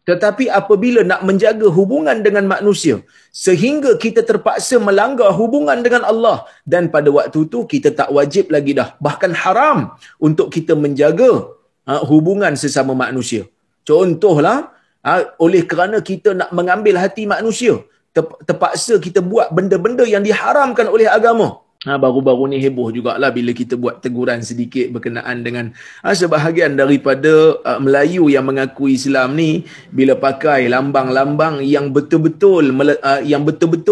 Tetapi apabila nak menjaga hubungan dengan manusia, sehingga kita terpaksa melanggar hubungan dengan Allah, dan pada waktu tu kita tak wajib lagi dah, bahkan haram untuk kita menjaga hubungan sesama manusia. Contohlah, oleh kerana kita nak mengambil hati manusia, terpaksa kita buat benda-benda yang diharamkan oleh agama. Baru-baru ni heboh jugalah bila kita buat teguran sedikit berkenaan dengan sebahagian daripada Melayu yang mengaku Islam ni, bila pakai lambang-lambang yang betul-betul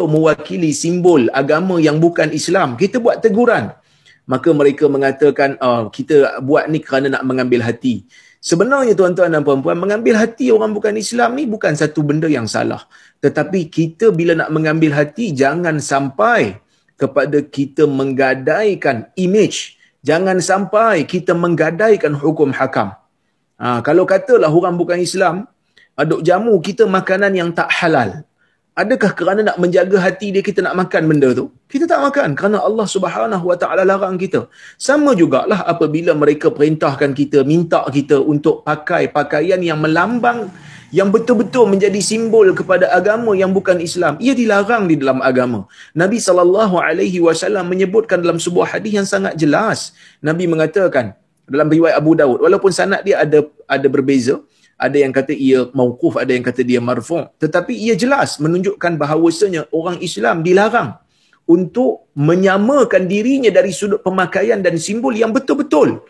mewakili simbol agama yang bukan Islam, kita buat teguran. Maka mereka mengatakan, kita buat ni kerana nak mengambil hati. Sebenarnya tuan-tuan dan puan-puan, mengambil hati orang bukan Islam ni bukan satu benda yang salah. Tetapi kita bila nak mengambil hati, jangan sampai kepada kita menggadaikan image. Jangan sampai kita menggadaikan hukum hakam. Kalau katalah orang bukan Islam, duk jamu kita makanan yang tak halal. Adakah kerana nak menjaga hati dia kita nak makan benda tu? Kita tak makan kerana Allah Subhanahu Wa Taala larang kita. Sama jugalah apabila mereka perintahkan kita, minta kita untuk pakai pakaian yang melambang, yang betul-betul menjadi simbol kepada agama yang bukan Islam. Ia dilarang di dalam agama. Nabi SAW menyebutkan dalam sebuah hadis yang sangat jelas. Nabi mengatakan dalam riwayat Abu Daud, walaupun sanad dia ada berbeza, ada yang kata ia mauquf, ada yang kata dia marfu', tetapi ia jelas menunjukkan bahawasanya orang Islam dilarang untuk menyamakan dirinya dari sudut pemakaian dan simbol yang betul-betul.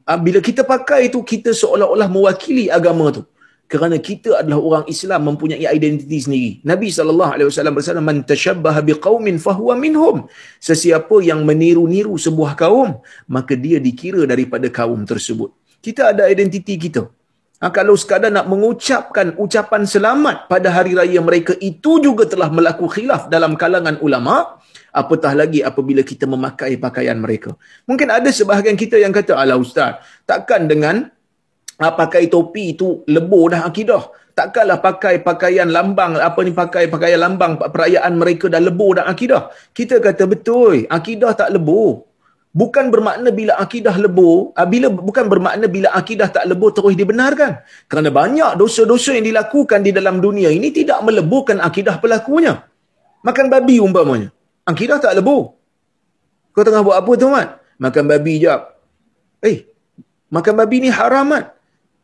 Bila kita pakai itu, kita seolah-olah mewakili agama tu. Kerana kita adalah orang Islam, mempunyai identiti sendiri. Nabi SAW bersabda, man tashabbaha biqaumin fahuwa minhum. Sesiapa yang meniru-niru sebuah kaum, maka dia dikira daripada kaum tersebut. Kita ada identiti kita. Kalau sekadar nak mengucapkan ucapan selamat pada hari raya mereka, itu juga telah berlaku khilaf dalam kalangan ulama. Apatah lagi apabila kita memakai pakaian mereka. Mungkin ada sebahagian kita yang kata, alah ustaz, takkan dengan pakai topi itu lebur dah akidah. Takkanlah pakai pakaian lambang, pakai pakaian lambang perayaan mereka dah lebur dah akidah. Kita kata betul, akidah tak lebur. Bukan bermakna bila akidah lebur, bukan bermakna bila akidah tak lebur terus dibenarkan. Kerana banyak dosa-dosa yang dilakukan di dalam dunia ini tidak meleburkan akidah pelakunya. Makan babi umpamanya, akidah tak lebur. Kau tengah buat apa tu, Mat? Makan babi jap. Makan babi ni haram, Mat.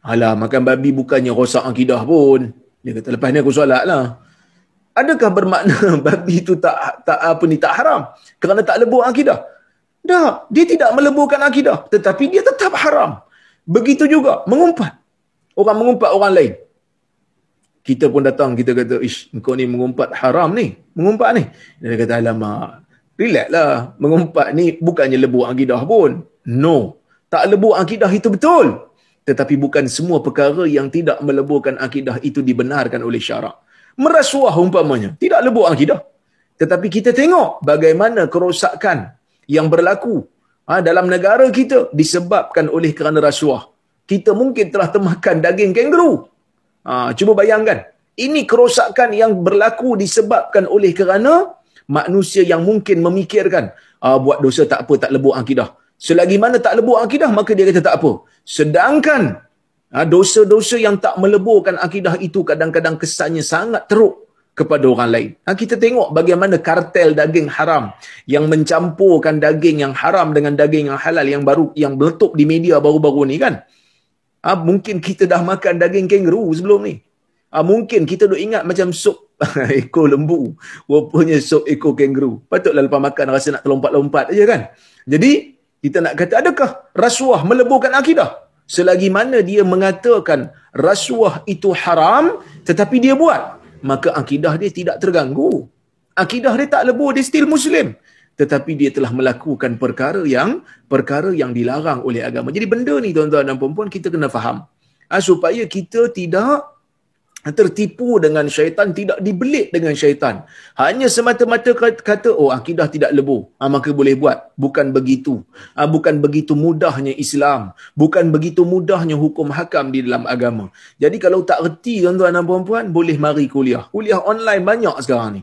Alah, makan babi bukannya rosak akidah pun. Dia kata, lepas ni aku solat lah. Adakah bermakna babi tu tak haram kerana tak lebur akidah? Tak, dia tidak meleburkan akidah, tetapi dia tetap haram. Begitu juga mengumpat. Orang mengumpat orang lain. Kita pun datang, kita kata, ish, engkau ni mengumpat haram ni. Mengumpat ni. Dia kata, alamak, relax lah. Mengumpat ni bukannya lebur akidah pun. No. Tak lebur akidah itu betul. Tetapi bukan semua perkara yang tidak meleburkan akidah itu dibenarkan oleh syarak. Merasuah umpamanya, tidak lebur akidah. Tetapi kita tengok bagaimana kerosakan yang berlaku dalam negara kita disebabkan oleh kerana rasuah. Kita mungkin telah termakan daging kenguru. Cuba bayangkan, ini kerosakan yang berlaku disebabkan oleh kerana manusia yang mungkin memikirkan, buat dosa tak apa, tak lebur akidah. Selagi mana tak lebur akidah, maka dia kata tak apa. Sedangkan dosa-dosa yang tak meleburkan akidah itu kadang-kadang kesannya sangat teruk kepada orang lain. Kita tengok bagaimana kartel daging haram yang mencampurkan daging yang haram dengan daging yang halal yang meletup di media baru-baru ni kan. Mungkin kita dah makan daging kangaroo sebelum ni. Mungkin kita duk ingat macam sup ekor lembu, rupanya sup ekor kangaroo. Patutlah lepas makan rasa nak terlompat-lompat aja kan. Jadi kita nak kata, adakah rasuah meleburkan akidah? Selagi mana dia mengatakan rasuah itu haram tetapi dia buat, maka akidah dia tidak terganggu. Akidah dia tak lebur, dia still Muslim. Tetapi dia telah melakukan perkara yang dilarang oleh agama. Jadi benda ni tuan-tuan dan puan-puan kita kena faham. Supaya kita tidak tertipu dengan syaitan, tidak dibelit dengan syaitan. Hanya semata-mata kata, akidah tidak lebur, maka boleh buat. Bukan begitu. Bukan begitu mudahnya Islam. Bukan begitu mudahnya hukum hakam di dalam agama. Jadi kalau tak reti tuan-tuan dan puan-puan, boleh mari kuliah. Kuliah online banyak sekarang ni.